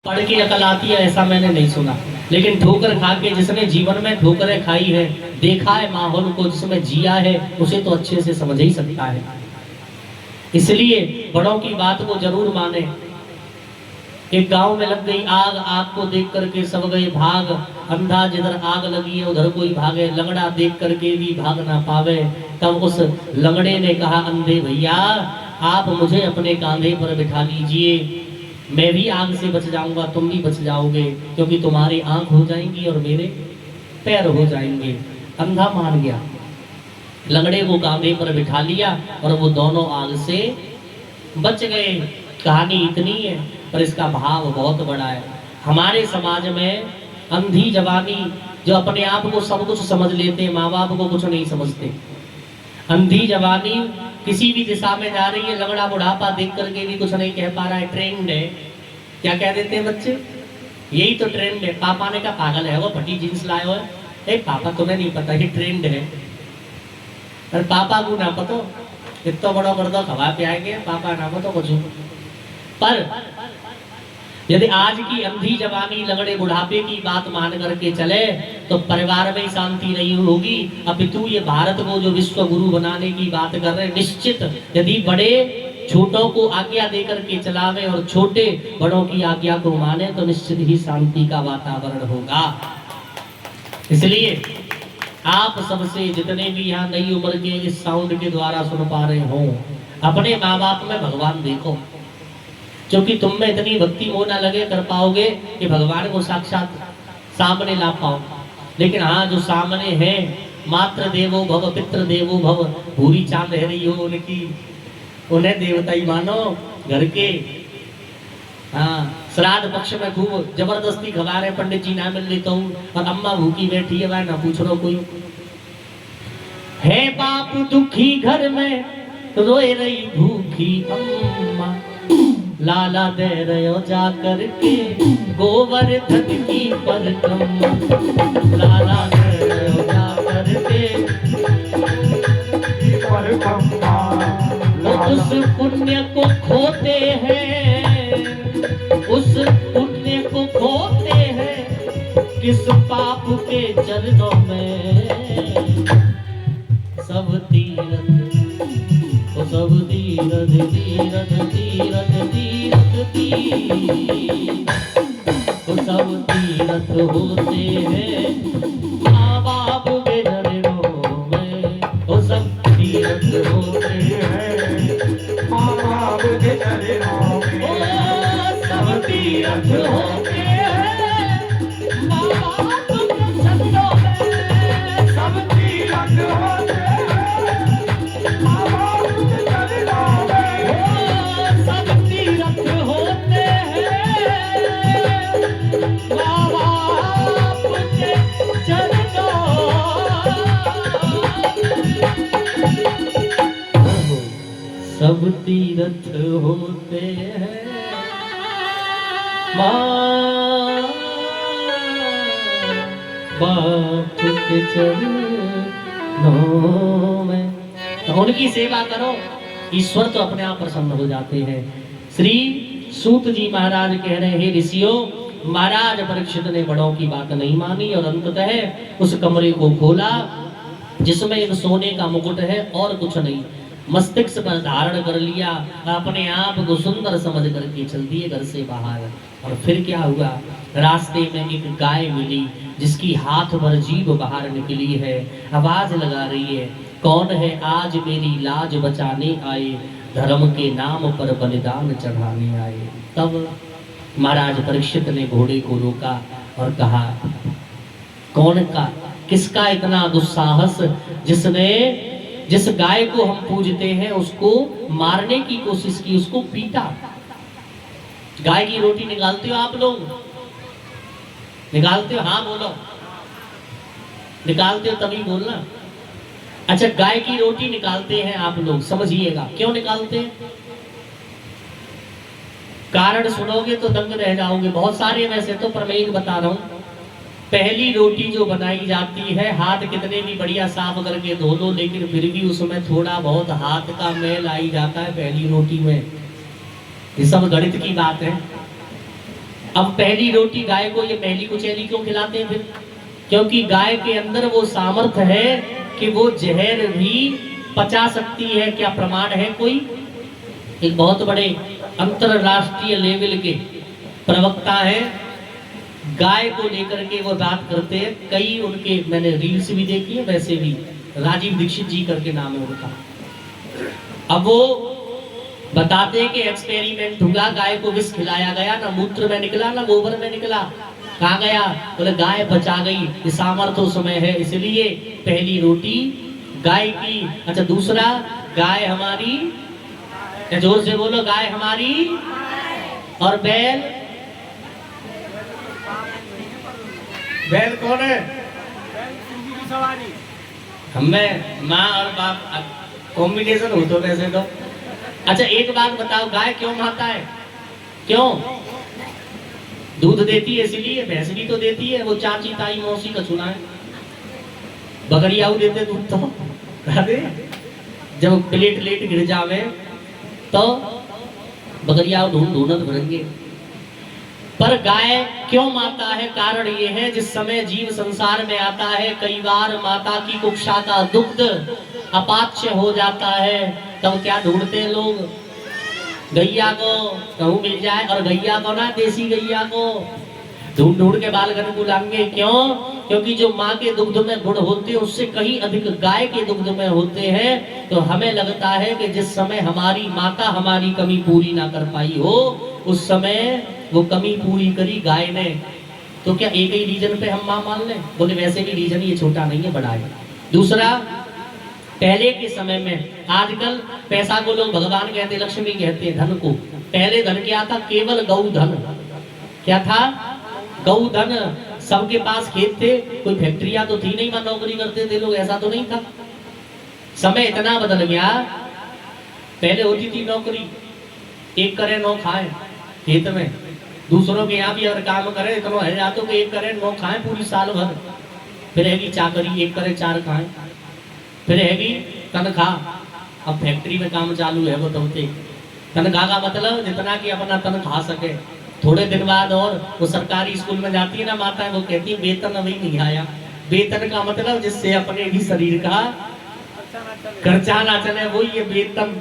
पढ़ के अकल आती है ऐसा मैंने नहीं सुना, लेकिन ठोकर खा के जिसने जीवन में ठोकरें खाई है, देखा है माहौल को, जिसमें जिया है, उसे तो अच्छे से समझ ही सकता है। इसलिए बड़ों की बात को जरूर माने। एक गांव में लग गई आग, आग को देख करके सब गए भाग, अंधा जिधर आग लगी है उधर कोई भागे, लंगड़ा देख करके भी भाग ना पावे। तब उस लंगड़े ने कहा, अंधे भैया आप मुझे अपने कांधे पर बिठा लीजिए, मैं भी आग से बच जाऊंगा, तुम भी बच जाओगे, क्योंकि तुम्हारी आंख हो जाएंगी और मेरे पैर हो जाएंगे। अंधा मान गया, लंगड़े को कांधे पर बिठा लिया और वो दोनों आग से बच गए। कहानी इतनी है पर इसका भाव बहुत बड़ा है। हमारे समाज में अंधी जवानी जो अपने आप को सब कुछ समझ लेते, माँ बाप को कुछ नहीं समझते, अंधी जवानी किसी भी दिशा में जा रही है, लंगड़ा बुढ़ापा देख करके भी कुछ नहीं कह पा रहा है, ट्रेंड है। क्या कह देते हैं बच्चे, यही तो ट्रेंड है। पापा ने कहा पागल है वो, फटी जींस लाए हो। ए पापा तुम्हें नहीं पता ये ट्रेंड है। और पापा को ना पता, इतना बड़ा कर दो खवा पे आएंगे, पापा ना पता कुछ। पर यदि आज की अंधी जवानी लंगड़े बुढ़ापे की बात मान करके चले तो परिवार में शांति नहीं होगी। अपितु ये भारत को जो विश्व गुरु बनाने की बात कर रहे हैं, निश्चित यदि बड़े छोटों को आज्ञा देकर के चलावे और छोटे बड़ों की आज्ञा को माने तो निश्चित ही शांति का वातावरण होगा। इसलिए आप सबसे जितने भी यहाँ नई उम्र के इस साउंड के द्वारा सुन पा रहे हो, अपने माँ बाप में भगवान देखो, क्योंकि तुम में इतनी भक्ति मोह ना लगे कर पाओगे कि भगवान को साक्षात सामने ला पाओ। लेकिन हाँ, जो सामने है, मात्र देवो भव पितृ देवो भव, भूरी चांद है रही हो उनकी, उन्हें देवता ही मानो घर के। हाँ, श्राद्ध पक्ष में खूब जबरदस्ती खबा रहे, पंडित जी ना मिल लेता हूँ और अम्मा भूखी बैठी है, वह ना पूछ लो कोई है। बाप दुखी घर में रोए रही भूखी अम्मा, लाला दे रहे हो जा करके गोवर्धन की परकम, लाला दे रहे हो जा करके परकम। उस पुण्य को खोते हैं, उस पुण्य को खोते हैं किस पाप के चरणों में। सब तीरथ सब तीरथ तीरथ तीरथ तीरथ तीरथ, सब तीरथ होते हैं माँ बाप के चरणों में। वो सब तीरथ होते हैं माँ बाप के चरणों में। सब तीरथ होते हैं माँ बाप के चरणों में। सब तीरथ होते हैं सब तीरथ होते हैं माँ बाप के चरणों में। तो उनकी सेवा करो, ईश्वर तो अपने आप प्रसन्न हो जाते हैं। श्री सूत जी महाराज कह रहे हैं, ऋषियों, महाराज परीक्षित ने बड़ों की बात नहीं मानी और अंततः उस कमरे को खोला जिसमें एक सोने का मुकुट है और कुछ नहीं, मस्तिष्क पर धारण कर लिया, अपने आप को सुंदर समझ करके चल दिए घर से बाहर। और फिर क्या हुआ, रास्ते में एक गाय मिली जिसकी हाथ भर जीभ बाहर निकली है, आवाज लगा रही है, कौन है आज मेरी लाज बचाने आए, धर्म के नाम पर बलिदान चढ़ाने आए। तब महाराज परीक्षित ने घोड़े को रोका और कहा, कौन का किसका इतना दुस्साहस जिसने जिस गाय को हम पूजते हैं उसको मारने की कोशिश की, उसको पीटा। गाय की रोटी निकालते हो आप लोग, निकालते हो? हाँ बोलो, निकालते हो तभी बोलना। अच्छा, गाय की रोटी निकालते हैं आप लोग, समझिएगा क्यों निकालते हैं, कारण सुनोगे तो दंग रह जाओगे। बहुत सारे वैसे तो, पर मैं एक बता रहा हूं, पहली रोटी जो बनाई जाती है, हाथ कितने भी बढ़िया साफ करके धो लो, लेकिन फिर भी उसमें थोड़ा बहुत हाथ का मैल आई जाता है पहली रोटी में। ये सब गणित की बात है। अब पहली रोटी गाय को ये पहली कुचैली क्यों खिलाते हैं फिर? क्योंकि गाय के अंदर वो सामर्थ्य है कि वो जहर भी पचा सकती है। क्या प्रमाण है? कोई एक बहुत बड़े अंतरराष्ट्रीय लेवल के प्रवक्ता है, गाय को लेकर के वो बात करते हैं। कई उनके मैंने रील्स भी देखी है, वैसे भी राजीव दीक्षित जी करके नाम है उनका। अब वो बताते हैं कि एक्सपेरिमेंट हुआ, गाय को विष खिलाया गया, ना मूत्र में निकला ना गोबर में निकला। कहाँ गया? बोले गाय बचा गई। ये सामर्थ्य उसमें है, इसलिए पहली रोटी गाय की। अच्छा, दूसरा, गाय हमारी, जोर से बोलो, गाय हमारी। और बैल, बैल कौन है? हमें माँ और बाप कॉम्बिनेशन हो तो वैसे तो। अच्छा, एक बात बताओ, गाय क्यों माता है? क्यों? दूध देती है इसलिए। भैंस भी तो देती है, वो चाची ताई मौसी का सुना है। बकरियाऊ देते दूध तो। अरे जब प्लेट गिर जावे तो बकरियाऊ ढूंढत भरेंगे। पर गाय क्यों माता है? कारण ये है, जिस समय जीव संसार में आता है, कई बार माता की कुक्षा का दुग्ध अपाच्य हो जाता है। तब क्या ढूंढते हैं लोग? गैया को कहूँ मिल जाए, और गैया को ना, देसी गैया को ढूंढ ढूंढ के बालगन को लाएंगे। क्यों? क्योंकि जो माँ के दुग्ध में गुण होते हैं उससे कहीं अधिक गाय के दुग्ध में होते हैं। तो हमें लगता है कि जिस समय हमारी माता हमारी कमी पूरी ना कर पाई हो, उस समय वो कमी पूरी करी गाय ने। तो क्या एक ही रीजन पे हम माँ मान लें? बोले वैसे भी रीजन ये छोटा नहीं है, बड़ा है। दूसरा, पहले के समय में, आजकल पैसा को लोग भगवान कहते, लक्ष्मी कहते हैं, धन को। पहले धन क्या था? केवल गौ धन। क्या था? गौ धन। सबके पास खेत थे, कोई फैक्ट्रियां तो थी नहीं, वहां नौकरी करते थे लोग, ऐसा तो नहीं था। समय इतना बदल गया। पहले होती थी नौकरी, एक करे 9 खाए खेत में। दूसरों के यहाँ भी अगर काम करे, इतना है या तो एक करे 9 खाए पूरी साल भर। फिर है चाकरी, एक करे 4 खाए। फिर है तनख्वाह। अब फैक्ट्री में काम चालू है, वो तो तनख्वाह का मतलब जितना कि अपना तन खा सके। थोड़े दिन बाद और वो सरकारी स्कूल में जाती है ना माता, वो कहती है वेतन अभी नहीं आया। वेतन का मतलब जिससे अपने भी शरीर का खर्चा ना चले, वो ये वेतन।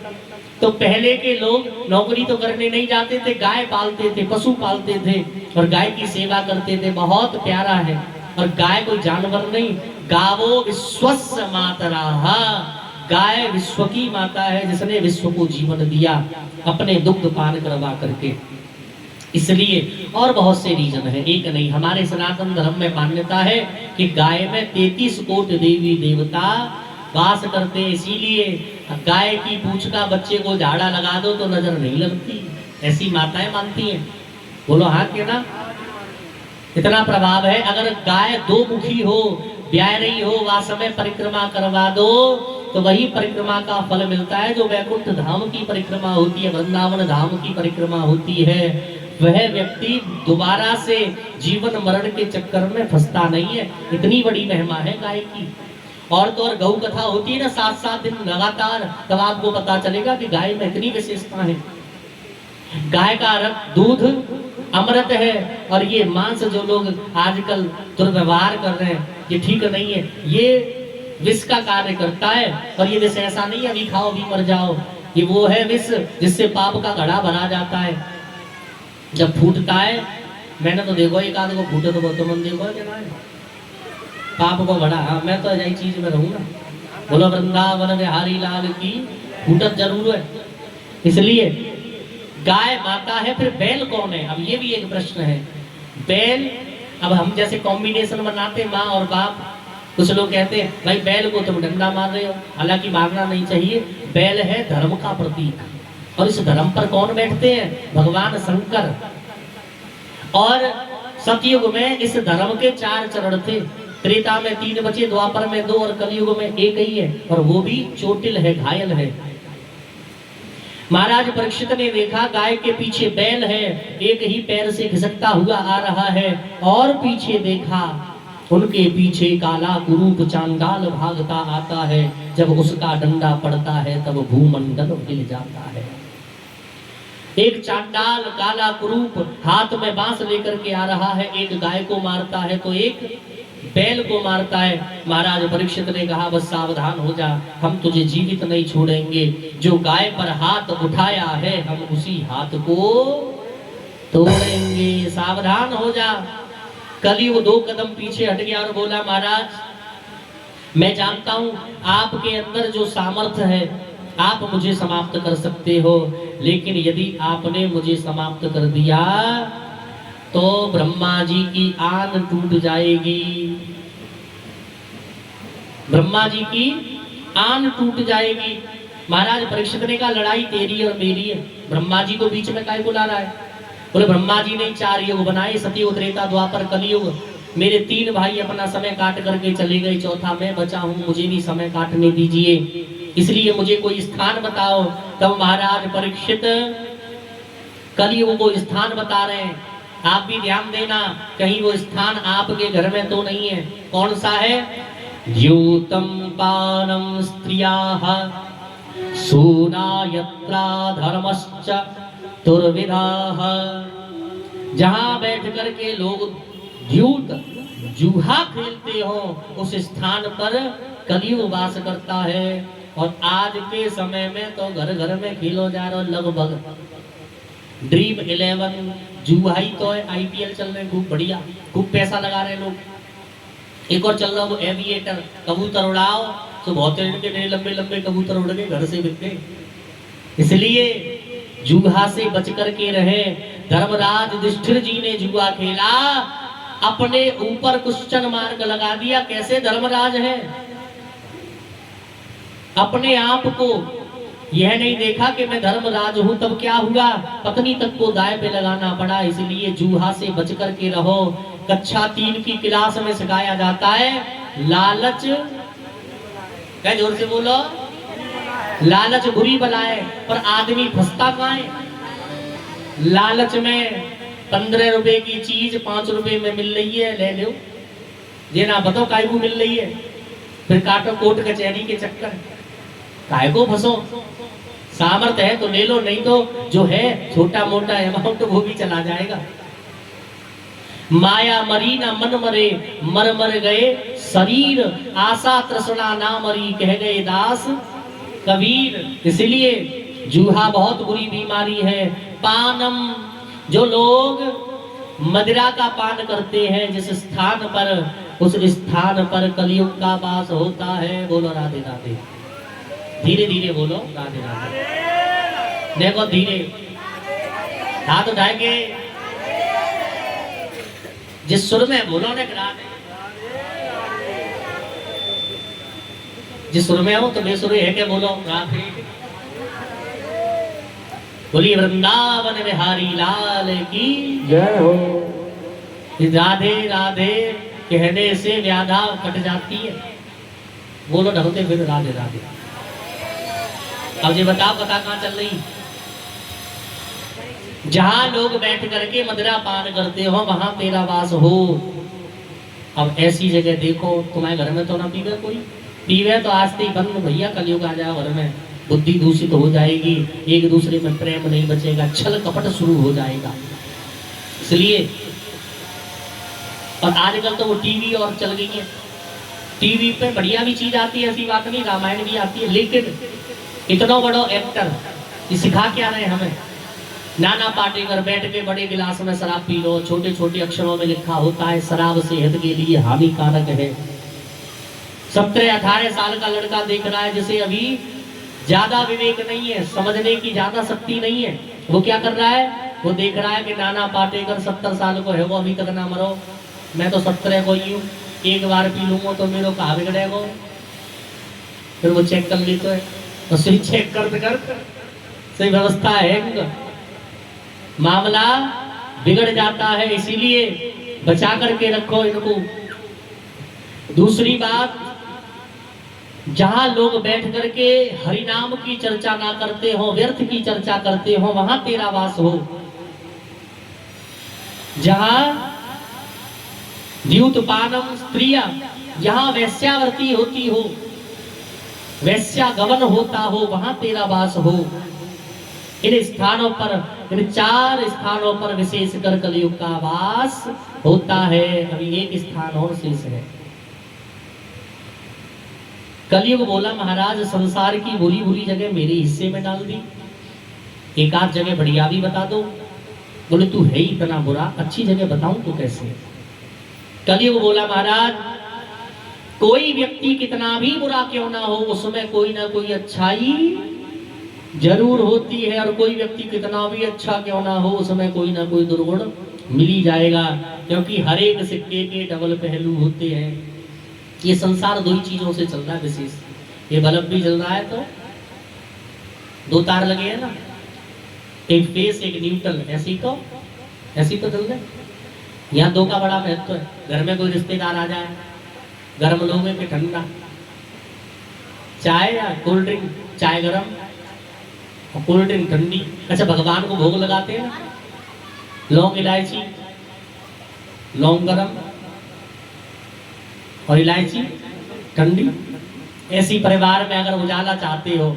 तो पहले के लोग नौकरी तो करने नहीं जाते थे, गाय पालते थे, पशु पालते थे और गाय की सेवा करते थे। बहुत प्यारा है। और गाय कोई जानवर नहीं, गावो विश्वस्य मातराः, गाय विश्व की माता है, जिसने विश्व को जीवन दिया अपने दुग्ध पान करवा करके। इसलिए और बहुत से रीजन है, एक नहीं। हमारे सनातन धर्म में मान्यता है कि गाय में 33 कोटि देवी देवता वास करते हैं। इसीलिए गाय की पूंछ का बच्चे को झाड़ा लगा दो तो नजर नहीं लगती, ऐसी माताएं मानती हैं। बोलो हाँ के ना? इतना प्रभाव है। अगर गाय 2 मुखी हो, ब्याह रही हो, वह समय परिक्रमा करवा दो तो वही परिक्रमा का फल मिलता है जो वैकुंठ धाम की परिक्रमा होती है, वृंदावन धाम की परिक्रमा होती है। वह व्यक्ति दोबारा से जीवन मरण के चक्कर में फंसता नहीं है। इतनी बड़ी महिमा है गाय की। और तो और गौ कथा होती है ना 7-7 दिन लगातार, तब आपको पता चलेगा कि गाय में इतनी विशेषता है। गाय का दूध अमृत है। और ये मांस जो लोग आजकल दुर्व्यवहार कर रहे हैं, ये ठीक नहीं है। ये विष का कार्य करता है। और ये विष ऐसा नहीं है अभी खाओ अभी मर जाओ, ये वो है विष जिससे पाप का घड़ा भरा जाता है। जब फूटता है, मैंने तो देखो एक आध को फूटे तो बहुत मन देखो क्या है पाप को घड़ा। मैं तो ऐसी चीज में रहूंगा। बोलो वृंदावन बिहारी लाल की, फूटत जरूर है। इसलिए गाय माता है। फिर बैल कौन है? अब ये भी एक प्रश्न है। बैल, अब हम जैसे कॉम्बिनेशन बनाते माँ और बाप, कुछ लोग कहते हैं भाई बैल को तुम डंडा मार रहे हो, हालांकि मारना नहीं चाहिए। बैल है धर्म का प्रतीक, और इस धर्म पर कौन बैठते हैं? भगवान शंकर। और सतयुग में इस धर्म के 4 चरण थे। त्रेता में 3 बचे, द्वापर में 2 और कलयुग में 1 ही है, और वो भी चोटिल है, घायल है। महाराज परीक्षित ने देखा गाय के पीछे बैल है, एक ही पैर से खिसकता हुआ आ रहा है। और पीछे देखा, उनके पीछे काला कुरूप चांडाल भागता आता है। जब उसका डंडा पड़ता है तब भूमंडल हिल जाता है। एक चांडाल काला कुरूप हाथ में बांस लेकर के आ रहा है, एक गाय को मारता है तो एक बैल को मारता है। महाराज परीक्षित ने कहा बस सावधान हो जा, हम तुझे जीवित नहीं छोड़ेंगे। जो गाय पर हाथ उठाया है हम उसी हाथ को तोड़ेंगे, सावधान हो जा। कलयुग 2 कदम पीछे हट गया और बोला महाराज मैं जानता हूं आपके अंदर जो सामर्थ्य है आप मुझे समाप्त कर सकते हो, लेकिन यदि आपने मुझे समाप्त कर दिया तो ब्रह्मा जी की आन टूट जाएगी, ब्रह्मा जी की आन टूट जाएगी। महाराज परीक्षित ने कहा लड़ाई तेरी और मेरी है, ब्रह्मा जी को बीच में काहे को ला रहा है? बोले ब्रह्मा जी ने 4 युग बनाए, सतयुग त्रेता द्वापर कलयुग। मेरे 3 भाई अपना समय काट करके चले गए, चौथा मैं बचा हूं, मुझे भी समय काटने दीजिए, इसलिए मुझे कोई स्थान बताओ। तब महाराज परीक्षित कलयुग को स्थान बता रहे हैं। आप भी ध्यान देना कहीं वो स्थान आपके घर में तो नहीं है। कौन सा है? द्यूतम पानम स्त्रियाः सूना यत्रा धर्मश्च तुर्विदाः। जहां बैठ करके लोग द्यूत जूहा खेलते हो उस स्थान पर कलयुग वास करता है। और आज के समय में तो घर घर में खेलो जा रहा लगभग ड्रीम 11 जुआ ही तो है, IPL चल रहे खूब बढ़िया, खूब पैसा लगा रहे लोग। एक और चल रहा वो एविएटर, कबूतर उड़ाओ तो बहुत के लंबे लंबे कबूतर उड़ के घर से बिक गए। इसलिए जुआ से बच करके रहे। धर्मराज युधिष्ठिर जी ने जुआ खेला, अपने ऊपर क्वेश्चन मार्क लगा दिया। कैसे धर्मराज है? अपने आप को यह नहीं देखा कि मैं धर्मराज हूं, तब क्या हुआ? पत्नी तक को दाय पे लगाना पड़ा। इसलिए जुआ से बच करके रहो। कक्षा 3 की क्लास में सिखाया जाता है लालच, क्या जोर से बोलो, लालच बुरी बलाए, पर आदमी फंसता कहां है? लालच में 15 रुपए की चीज 5 रुपए में मिल रही है, ले लो। ये ना बताओ काय को मिल रही है, फिर काटो कोर्ट कचहरी के चक्कर, काय को फंसो। सामर्थ्य है तो ले लो, नहीं तो जो है छोटा मोटा अमाउंट वो भी चला जाएगा। माया मरी ना मन मरे, मर मर गए शरीर, आशा तृष्णा ना मरी, कह गए दास कबीर। इसलिए जूहा बहुत बुरी बीमारी है। पानम, जो लोग मदिरा का पान करते हैं जिस स्थान पर, उस स्थान पर कलयुग का वास होता है। बोलो राधे राधे, धीरे धीरे बोलो राधे राधे। देखो धीरे, हाथ उठाएंगे, जिस सुर में बोलो ने राधे, जिस सुर में हो तो बेसुर है के बोलो राधे। बोलिए वृंदावन बिहारी लाल की जय हो। राधे राधे कहने से व्याधा कट जाती है। बोलो ढलते फिर राधे राधे। अब ये बताओ कथा कहाँ चल रही? जहां लोग बैठ करके मदिरा पान करते हो वहां तेरा वास हो। अब ऐसी जगह देखो, तुम्हारे घर में तो ना पीवे कोई, पीवे तो आज से बंद भैया, कलयुग आ जाए घर में, बुद्धि दूषित हो जाएगी, एक दूसरे में प्रेम नहीं बचेगा, छल कपट शुरू हो जाएगा। इसलिए और आजकल तो वो टीवी और चल गई है, टीवी पे बढ़िया भी चीज आती है, ऐसी बात नहीं, रामायण भी आती है, लेकिन इतना बड़ा एक्टर ये सिखा क्या रहे हमें? नाना पाटेकर बैठ के बड़े गिलास में शराब पी लो, छोटे छोटे अक्षरों में लिखा होता है शराब सेहत के लिए हानिकारक है। 17-18 साल का लड़का देख रहा है जिसे अभी ज्यादा विवेक नहीं है, समझने की ज्यादा शक्ति नहीं है, वो क्या कर रहा है? वो देख रहा है कि नाना पाटेकर 70 साल को है, वो अभी तक ना मरो, मैं तो 17 को ही हूँ, एक बार पी लूंगा तो मेरे कहा बिगड़ेगा। फिर वो चेक कर लेते है, तो सही चेक कर सही व्यवस्था है, मामला बिगड़ जाता है। इसीलिए बचा करके रखो इनको। दूसरी बात, जहां लोग बैठ करके हरि नाम की चर्चा ना करते हो, व्यर्थ की चर्चा करते हो, वहां तेरा वास हो। जहां द्यूतपानम स्त्रिया, जहां वैश्यावर्ती होती हो, वैश्या गमन होता हो, वहां तेरा वास हो। इन स्थानों पर इन 4 स्थानों पर विशेषकर कलयुग का वास होता है। अभी एक स्थान और शेष है। कलयुग बोला महाराज संसार की बुरी बुरी जगह मेरे हिस्से में डाल दी, एक आध जगह बढ़िया भी बता दो। बोले तू है ही इतना बुरा, अच्छी जगह बताऊं तो कैसे। कलयुग बोला महाराज कोई व्यक्ति कितना भी बुरा क्यों ना हो उसमें कोई ना कोई अच्छाई जरूर होती है, और कोई व्यक्ति कितना भी अच्छा क्यों ना हो उसमें कोई ना कोई दुर्गुण मिल ही जाएगा, क्योंकि हर एक सिक्के के डबल पहलू होते हैं। ये संसार 2 ही चीजों से चल रहा है विशेष। ये बल्ब भी जल रहा है तो 2 तार लगे हैं ना, एक फेस एक न्यूट्रल, ऐसी तो चल रहा है। यहाँ 2 का बड़ा महत्व है। घर में कोई रिश्तेदार आ जाए, गर्म लोगे कि ठंडा, चाय या कोल्ड ड्रिंक, चाय गरम और कोल्ड ड्रिंक ठंडी। अच्छा भगवान को भोग लगाते हैं ना, लौंग इलायची, लौंग गरम और इलायची ठंडी। ऐसी परिवार में अगर उजाला चाहते हो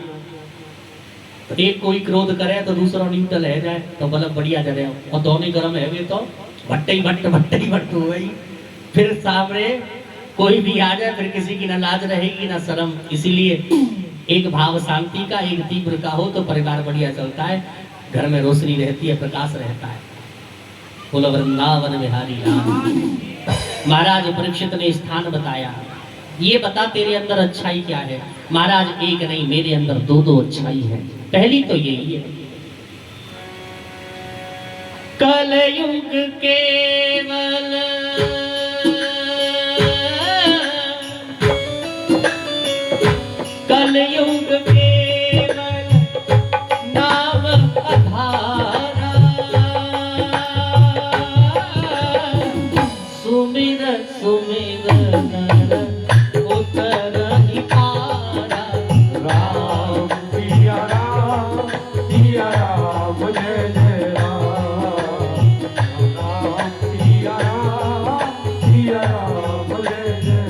तो एक कोई क्रोध करे तो दूसरा न्यूट्रल है जाए तो बल्ब बढ़िया जले, और दोनों गर्म है तो भट्टे ही भट्ट हो गई। फिर सामने कोई भी आ जाए फिर किसी की ना लाज रहेगी ना शर्म। इसीलिए एक भाव शांति का, एक तीव्र का हो तो परिवार बढ़िया चलता है, घर में रोशनी रहती है, प्रकाश रहता है। बोलो वृंदावन बिहारी लाल। महाराज परीक्षित ने स्थान बताया, ये बता तेरे अंदर अच्छाई क्या है। महाराज एक नहीं मेरे अंदर 2 अच्छाई है। पहली तो यही है कलयुग केवल कलयुग केवल नाम आधारा, सुमिर सुमिर नर उतरहि पारा। राम सिया राम जय जय राम। राम सिया राम जय जय।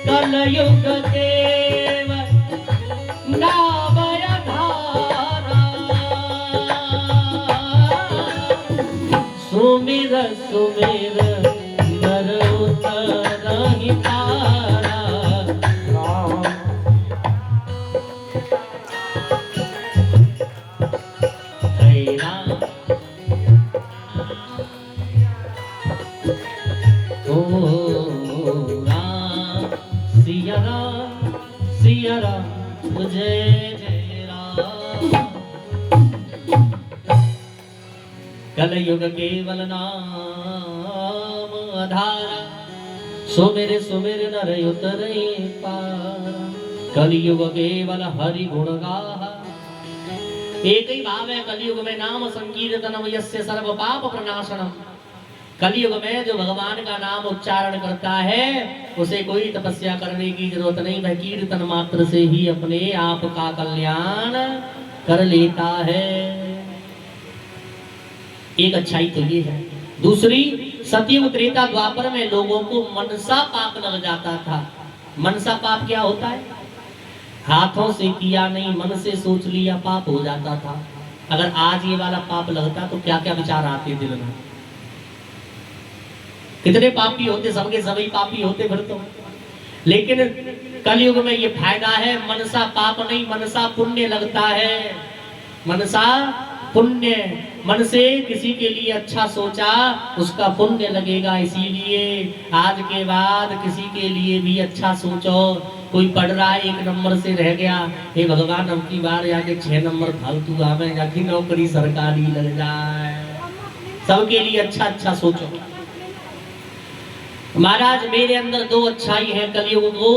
कलयुग केवल नाम आधारा, सुमिर सुमिर नर उतरहि पारा। राम हरे राम ओ राम सिया राम जय जय राम। कलयुग केवल नाम आधारा, सुमिर सुमिर नर उतरे पारा। कलयुग केवल हरि गुण गाहा। एक ही भाव है कलयुग में, नाम संकीर्तनम यस्य सर्व पाप प्रणाशनम। कलयुग में जो भगवान का नाम उच्चारण करता है उसे कोई तपस्या करने की जरूरत नहीं, वह कीर्तन मात्र से ही अपने आप का कल्याण कर लेता है। एक अच्छाई तो ये है। दूसरी, सतयुग त्रेता द्वापर में लोगों को मनसा पाप लग जाता था। मनसा पाप क्या होता है? हाथों से किया नहीं, मन से सोच लिया, पाप हो जाता था। अगर आज ये वाला पाप लगता तो क्या क्या विचार आते दिल में, कितने पापी होते, सबके सभी पापी होते फिर तो। लेकिन कलयुग में ये फायदा है, मनसा पाप नहीं, मनसा पुण्य लगता है। मनसा पुण्य, मन से किसी के लिए अच्छा सोचा उसका पुण्य लगेगा। इसीलिए आज के बाद किसी के लिए भी अच्छा सोचो। कोई पढ़ रहा है 1 नंबर से रह गया, हे भगवान अब की बार जाके 6 नंबर फालतू आवे, जाके नौकरी सरकारी लग जाए। सबके लिए अच्छा अच्छा सोचो। महाराज मेरे अंदर 2 अच्छाई है, कलयुग को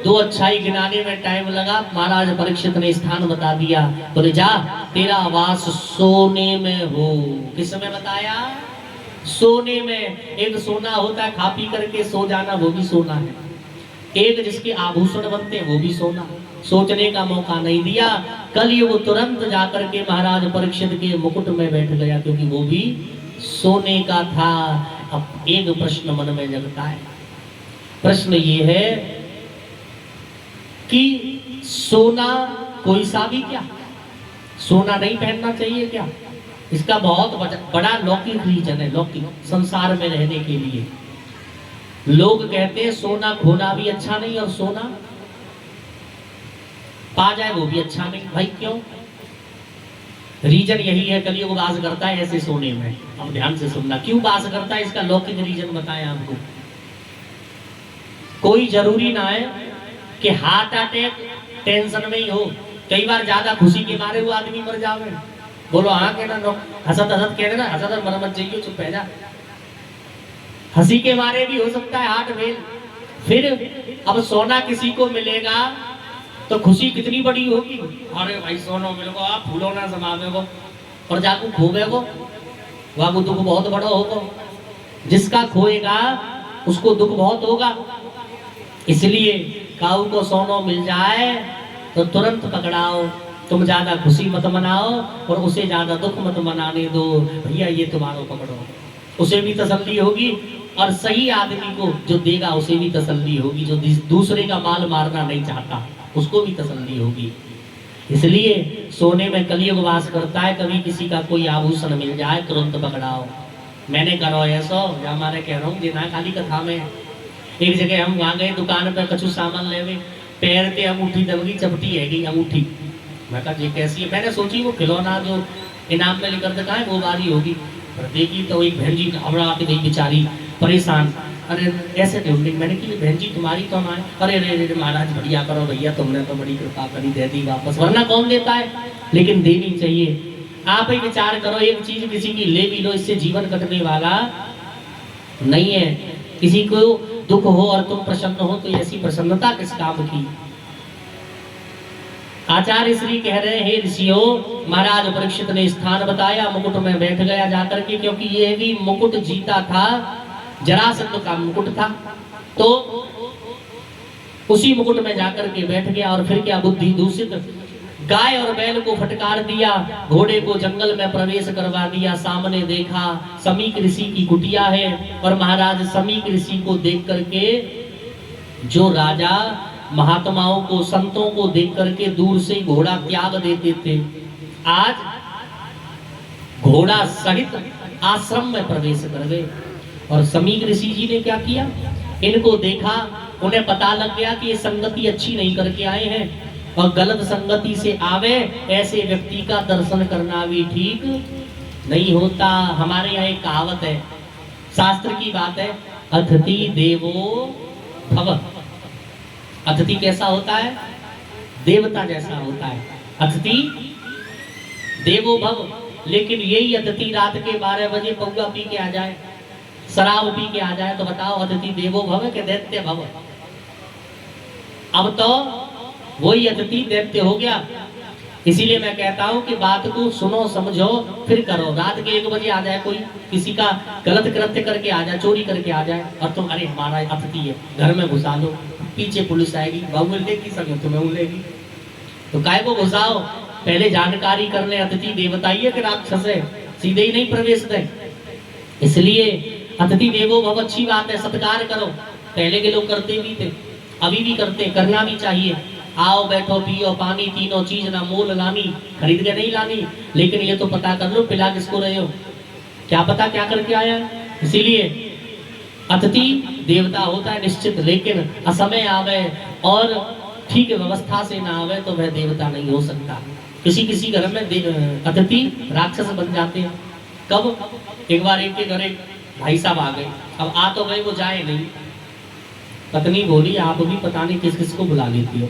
2 अच्छाई गिनाने में टाइम लगा। महाराज परीक्षित ने स्थान बता दिया, बोले जा तेरा वास सोने में हो। किस में बताया? सोने में। एक सोना होता है खा पी करके सो जाना, वो भी सोना है। एक जिसके आभूषण बनते हैं वो भी सोना। सोचने का मौका नहीं दिया। कलयुग तुरंत जाकर के महाराज परीक्षित के मुकुट में बैठ गया, क्योंकि वो भी सोने का था। अब एक प्रश्न मन में जगता है, प्रश्न ये है कि सोना कोई सा भी क्या, सोना नहीं पहनना चाहिए क्या? इसका बहुत बड़ा लौकिक रीजन है, लौकिक संसार में रहने के लिए। लोग कहते हैं सोना खोना भी अच्छा नहीं और सोना पा जाए वो भी अच्छा नहीं। भाई क्यों? रीजन यही है, कलियुग वास करता है ऐसे सोने में। अब ध्यान से सुनना, क्यों वास करता है इसका लौकिक रीजन बताएं आपको। कोई जरूरी ना है कि हार्ट अटैक टेंशन में ही हो, कई बार ज्यादा खुशी के मारे वो आदमी मर जावे। बोलो हाँ कहना, नो हसत हसत कह देना, हसत मर मत जाइए, चुप रह जा। हंसी के मारे भी हो सकता है हार्ट फेल। फिर अब सोना किसी को मिलेगा तो खुशी कितनी बड़ी होगी, अरे भाई सोना मिल गो, आप फूलो ना समावे को, और जाकू खोवे को वह दुख बहुत बड़ा होगा। जिसका खोएगा उसको दुख बहुत होगा। इसलिए काऊ को सोनो मिल जाए तो तुरंत पकड़ाओ। तुम ज्यादा खुशी मत मनाओ और उसे ज्यादा दुख मत मनाने दो। भैया ये तुम्हारा पकड़ो, उसे भी तसल्ली होगी और सही आदमी को जो देगा उसे भी तसल्ली होगी। जो दूसरे का माल मारना नहीं चाहता उसको भी तसल्ली होगी। इसलिए सोने में कलियुग वास करता है। कभी किसी का कोई आभूषण मिल जाए तुरंत पकड़ाओ। मैंने करो ऐसा, हमारे कह रहा हूँ जिना खाली कथा में एक जगह हम वहां गए दुकान पे कछु सामान लेवे, पैर पे अंगूठी दबगी, चपटी है गई अंगूठी। मैं कहा ये कैसी है? मैंने सोची वो खिलौना जो इनाम में लेकर देखा है वो वाली होगी, पर देखी तो एक बहन जी घबरा के गई बेचारी परेशान। अरे ऐसे ढूंढी, मैंने कि बहन जी तुम्हारी तो माँ। अरे अरे महाराज बढ़िया करो भैया, तुमने तो बड़ी कृपा करी, दे दी वापस, वरना कौन देता है, लेकिन देनी चाहिए। आप ही विचार करो, एक चीज किसी की ले भी लो, इससे जीवन कटने वाला नहीं है। किसी को दुख हो और तुम प्रसन्न हो तो ऐसी प्रसन्नता किस काम की। आचार्य श्री कह रहे हैं, हे ऋषियों, महाराज परीक्षित ने स्थान बताया, मुकुट में बैठ गया जाकर के, क्योंकि ये भी मुकुट जीता था, जरासंध का मुकुट था, तो उसी मुकुट में जाकर के बैठ गया। और फिर क्या बुद्धि दूषित, गाय और बैल को फटकार दिया, घोड़े को जंगल में प्रवेश करवा दिया। सामने देखा समीक ऋषि की कुटिया है, और महाराज समीक ऋषि को देख करके जो राजा महात्माओं को संतों को देख करके दूर से घोड़ा त्याग देते थे, आज घोड़ा सहित आश्रम में प्रवेश कर गए। और समीक ऋषि जी ने क्या किया, इनको देखा, उन्हें पता लग गया कि ये संगति अच्छी नहीं करके आए हैं, और गलत संगति से आवे ऐसे व्यक्ति का दर्शन करना भी ठीक नहीं होता। हमारे यहाँ एक कहावत है, शास्त्र की बात है, अतिथि देवो भव। अतिथि कैसा होता है? देवता जैसा होता है। अतिथि देवो भव। लेकिन यही अतिथि रात के 12 बजे पौवा पी के आ जाए, शराब पी के आ जाए, तो बताओ अतिथि देवो भव के दैत्य भव? अब तो वही अतिथि दैत्य हो गया। इसीलिए मैं कहता हूँ कि बात को सुनो समझो फिर करो। रात के 1 बजे आ जाए कोई, किसी का गलत कृत्य करके आ जाए, चोरी करके आ जाए, और तुम अरे हमारा अतिथि है घर में घुसा लो, पीछे पुलिस आएगी, बाबू लेगी सके तुम्हें लेगी, तो काय को घुसाओ? पहले जानकारी कर ले अतिथि देवता ही है कि राक्षस है, सीधे ही नहीं प्रवेश दें। इसलिए अतिथि देवो भव अच्छी बात है, सत्कार करो। पहले के लोग करते भी थे, अभी भी करते, करना भी चाहिए। आओ बैठो पियो पानी, तीनों चीज ना मोल लानी, खरीद के नहीं लानी, लेकिन ये तो पता कर लो पिला किसको रहे हो, क्या पता क्या करके आया। इसीलिए अतिथि देवता होता है निश्चित, लेकिन असमय आवे और ठीक व्यवस्था से ना आवे तो वह देवता नहीं हो सकता। किसी किसी घर में अतिथि राक्षस बन जाते हैं। कब? एक बार एक के घर एक भाई साहब आ गए, अब आ तो गए, वो जाए नहीं। पत्नी बोली आप भी पता नहीं किस किस को बुला लेती हो।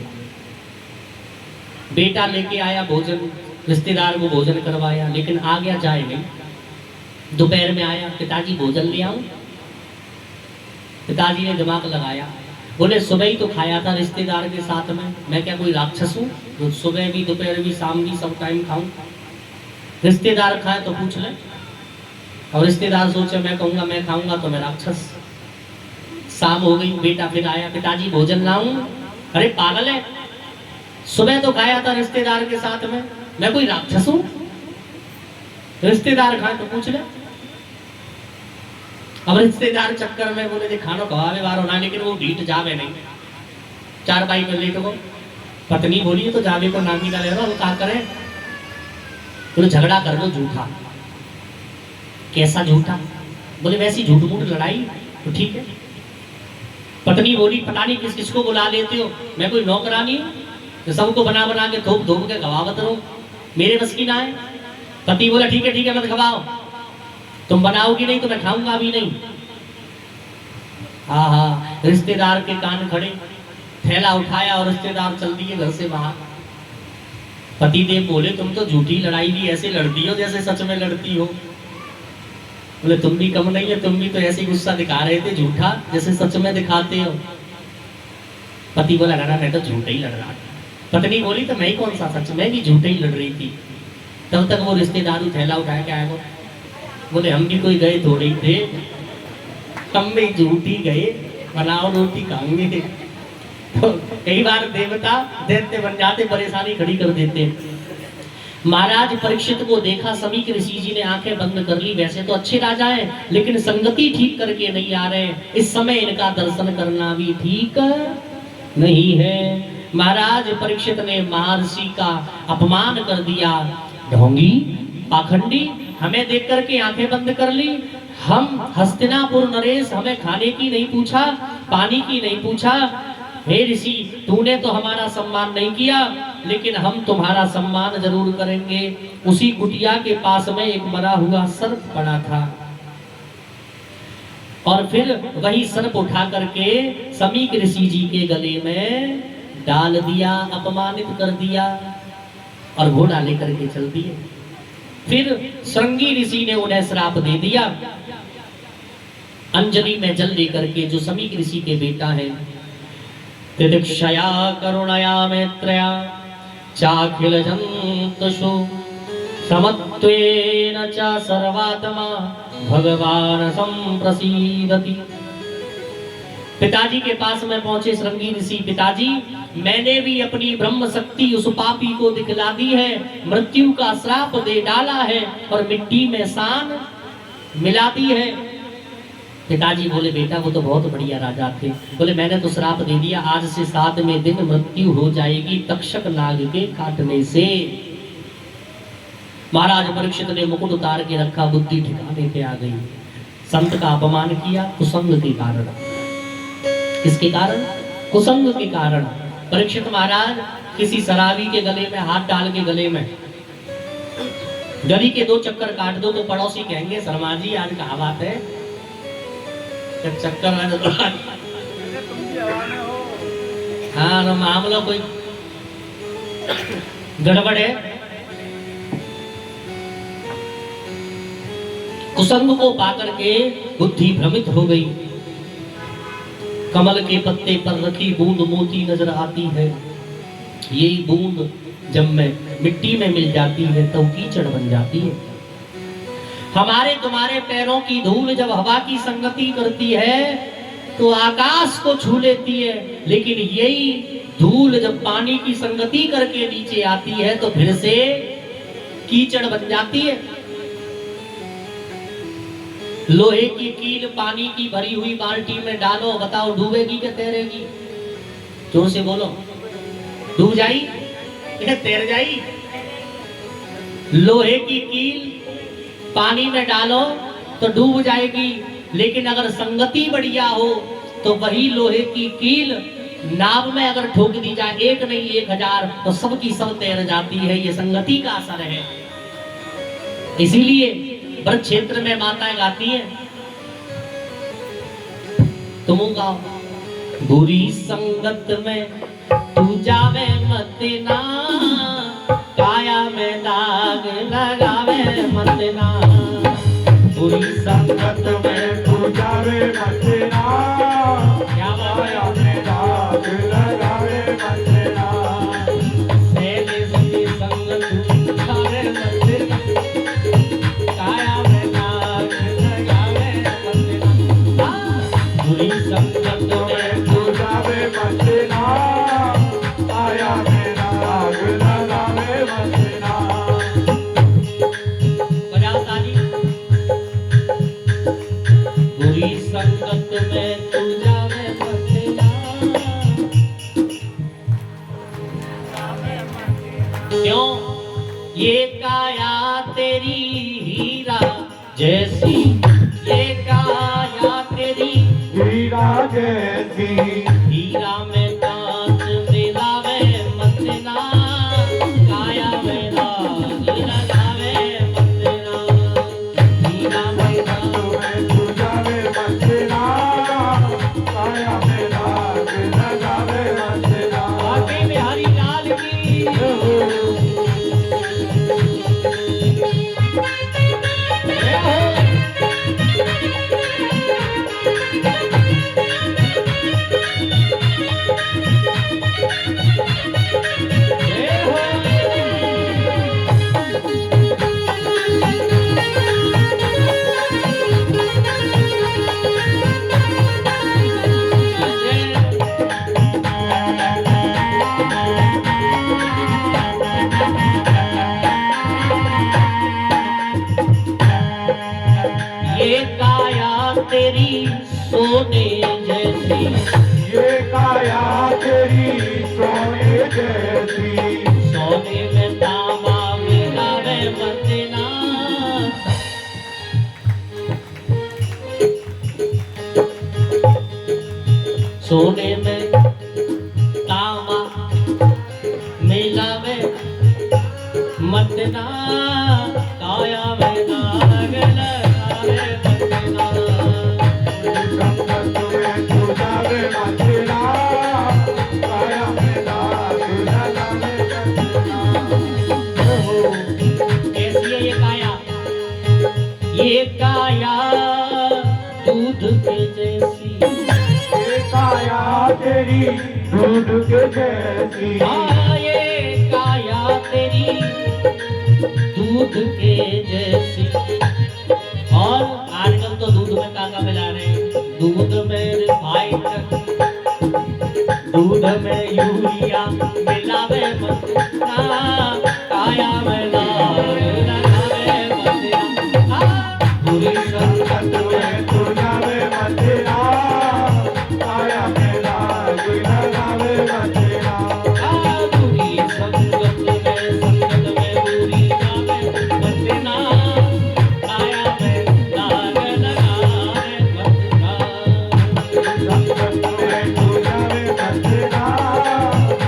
बेटा लेके आया भोजन, रिश्तेदार को भोजन करवाया, लेकिन आ गया जाए नहीं। दोपहर में आया, पिताजी भोजन ले आऊं? पिताजी ने दिमाग लगाया, बोले सुबह ही तो खाया था रिश्तेदार के साथ में, मैं क्या कोई राक्षस हूँ तो सुबह भी दोपहर भी शाम भी सब टाइम खाऊं? रिश्तेदार खाए तो पूछ ले, और रिश्तेदार सोचे मैं कहूंगा मैं खाऊंगा तो मैं राक्षस। शाम हो गई, बेटा फिर आया, पिताजी भोजन लाऊं? अरे पागल है, सुबह तो खाया था रिश्तेदार के साथ में, मैं कोई राक्षस हूं? रिश्तेदार खाए तो पूछ ले। अब रिश्तेदार चक्कर में बोले खाना खवावे वारो ना, लेकिन वो ढीठ जावे नहीं, 4 बाई पे लेट को पत्नी बोली तो जावे को नामी ना ले रहा, वो क्या करें? बोले झगड़ा कर लो झूठा। कैसा झूठा? बोले वैसी झूठ मूठ लड़ाई तो ठीक है। पत्नी बोली पता नहीं किस किसको बुला लेते हो, मैं कोई नौकरानी हूँ तो सबको बना बना के थोप थोप के खवावत रहो, मेरे बस की ना है। पति बोला ठीक है मत खवाओ, तुम बनाओगी नहीं तो मैं खाऊंगा भी नहीं। हाँ, रिश्तेदार के कान खड़े, थैला उठाया और रिश्तेदार चल दिए घर से बाहर। पति देव बोले तुम तो झूठी लड़ाई भी ऐसे लड़ती हो जैसे सच में लड़ती हो। बोले तुम भी कम नहीं है, तुम भी तो ऐसे गुस्सा दिखा रहे थे झूठा जैसे सच में दिखाते हो। पति बोला ना मैं तो झूठा ही लड़ रहा था। पत्नी बोली तो मैं ही कौन सा सच में भी झूठा ही लड़ रही थी। तब तक वो रिश्तेदार थैला उठा के आया। बोले हम भी कोई गए थोड़े ही थे, हम भी झूठी गए, बनाओ रोटी खाएंगे। तो कई बार देवता दैत्य बन जाते, परेशानी खड़ी कर देते। महाराज परीक्षित को देखा, समीक ऋषि जी ने आंखें बंद कर ली। वैसे तो अच्छे राजा हैं, लेकिन संगति ठीक करके नहीं आ रहे। इस समय इनका दर्शन करना भी ठीक नहीं है। महाराज परीक्षित ने महर्षि का अपमान कर दिया। ढोंगी, पाखंडी, हमें देख करके आंखें बंद कर ली। हम हस्तिनापुर नरेश, हमें खाने की नहीं पूछा, पानी की नहीं पूछा। हे ऋषि, तूने तो हमारा सम्मान नहीं किया, लेकिन हम तुम्हारा सम्मान जरूर करेंगे। उसी कुटिया के पास में एक मरा हुआ सर्प पड़ा था, और फिर वही सर्प उठा करके समीक ऋषि जी के गले में डाल दिया, अपमानित कर दिया और घोड़ा लेकर के चल दिए। फिर श्रृंगी ऋषि ने उन्हें श्राप दे दिया। अंजलि में जल लेकर के, जो समीक ऋषि के बेटा है, तितिक्षया करुणया मैत्रया चाखिल जंतुषु समत्वेन च सर्वात्मा भगवान संप्रसीदति। पिताजी के पास में पहुंचे श्रृंगी ऋषि। पिताजी, मैंने भी अपनी ब्रह्म शक्ति उस पापी को दिखला दी है, मृत्यु का श्राप दे डाला है और मिट्टी में सान मिला दी है। पिताजी बोले बेटा वो तो बहुत बढ़िया राजा थे। बोले मैंने तो श्राप दे दिया, आज से 7वें दिन मृत्यु हो जाएगी तक्षक नाग के काटने से। महाराज परीक्षित ने मुकुट उतार के रखा, बुद्धि ठिकाने पे आ गई। संत का अपमान किया कुसंग के कारण। किसके कारण? कुसंग के कारण। परीक्षित महाराज किसी शराबी के गले में हाथ डाल के, गले में गली के 2 चक्कर काट दो तो पड़ोसी कहेंगे शर्मा जी आज कहा बात है, चक्कर है तो हाँ तो मामला कोई गड़बड़ है। कुसंग को पाकर के बुद्धि भ्रमित हो गई। कमल के पत्ते पर रखी बूंद मोती नजर आती है। यही बूंद जब में मिट्टी में मिल जाती है तो कीचड़ बन जाती है। हमारे तुम्हारे पैरों की धूल जब हवा की संगति करती है तो आकाश को छू लेती है, लेकिन यही धूल जब पानी की संगति करके नीचे आती है तो फिर से कीचड़ बन जाती है। लोहे की कील पानी की भरी हुई बाल्टी में डालो, बताओ डूबेगी क्या तैरेगी? जोर से बोलो, डूब जाई या तैर जाई? लोहे की कील पानी में डालो तो डूब जाएगी, लेकिन अगर संगति बढ़िया हो तो वही लोहे की कील नाव में अगर ठोक दी जाए, 1 नहीं 1000, तो सब की सब तैर जाती है। ये संगति का असर है। इसीलिए ब्रज क्षेत्र में माताएं गाती हैं, तुम गाओ, बुरी संगत में तू जावे मत ना, काया में दाग लगावे मत ना। बुरी संगत में तू जावे मत ना, काया में दाग लगावे मत ना। सहेली सी संग तू जावे मत ना, काया में दाग लगावे मत ना। बुरी संगत में तू जावे मत ना, काया में दाग लगावे मत ना। बजाओ ताली। बुरी संगत में जैसी ये काया तेरी हीरा जैसी हीरा में कांच मिलावे मतना काया में राज लगावे मतना हीरा में कांच तुम्हें तुझावे मचना काया में राज लगावे मचना बाकी बिहारी लाल की ये काया तेरी सोने जैसी ये काया तेरी सोने जैसी सोने में तांबा मिलावे मतना सोने में तांबा मिलावे मतना काया में नाग लगावे मतना संगत में तुझावे मचना काया में राज लगावे कैसी है ये काया दूध के जैसी ये काया तेरी दूध के जैसी हाँ ये काया तेरी दूध के जैसी और आजकल तो दूध में काका मिला रहे हैं दूध में रिफाइंड दूध में यूरिया मिलावे मतना काया में नाग लगावे मतना बुरी संगत में तुझावे मचना काया में राज लगावे मचना बुरी संगत में बुरी जावे मतना काया में नाग लगावे मतना संगत में तुझावे मचना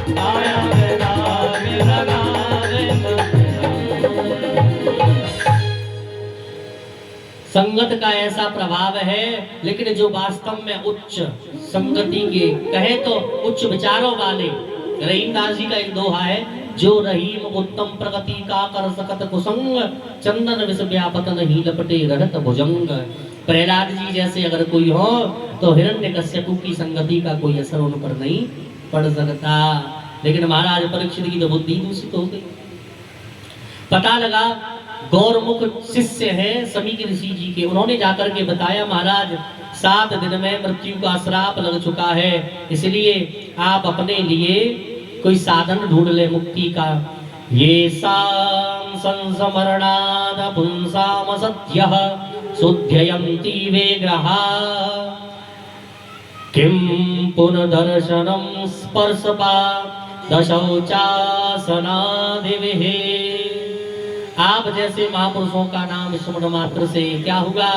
काया में नाग लगावे मतना। संगत का ऐसा प्रभाव है लेकिन जो वास्तव में उच्च संगति के कहे तो उच्च विचारों वाले रहीमदास जी का एक दोहा है जो रहीम उत्तम प्रगति का कर सकत कुसंग चंदन विष व्यापत नहीं लपटे रहत भुजंग। प्रहलाद जी जैसे अगर कोई हो तो हिरण्यकश्यपु की संगति का कोई असर उन पर नहीं पड़ सकता। लेकिन महाराज परीक्षित की तो बुद्धि दूषित हो गई। पता लगा गौरमुख शिष्य है समीक ऋषि जी के, उन्होंने जाकर के बताया महाराज 7 दिन में मृत्यु का श्राप लग चुका है, इसलिए आप अपने लिए कोई साधन ढूंढ ले मुक्ति का। ये साम संसमरणाद पुंसाम सत्यः शुद्धयन्ति वेग्रहा किम पुनर्दर्शनम स्पर्शपा दशौचासनादिविः। आप जैसे महापुरुषों का नाम स्मरण मात्र से क्या हुआ,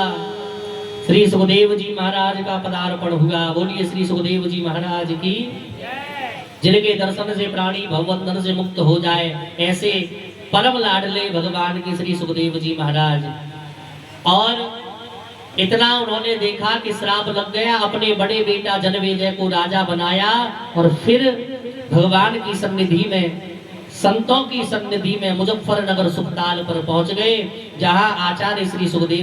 श्री सुखदेव जी महाराज का पदार्पण हुआ। बोलिए श्री सुखदेव जी महाराज की, जिनके दर्शन से प्राणी भवबंधन से मुक्त हो जाए, ऐसे परम लाडले भगवान के श्री सुखदेव जी महाराज। और इतना उन्होंने देखा कि श्राप लग गया, अपने बड़े बेटा जनमेजय को राजा बनाया और फिर भगवान की सन्निधि में, संतों की सन्निधि में मुजफ्फरनगर सुखताल पर पहुंच गए, जहां आचार्य श्री सुखदेव जी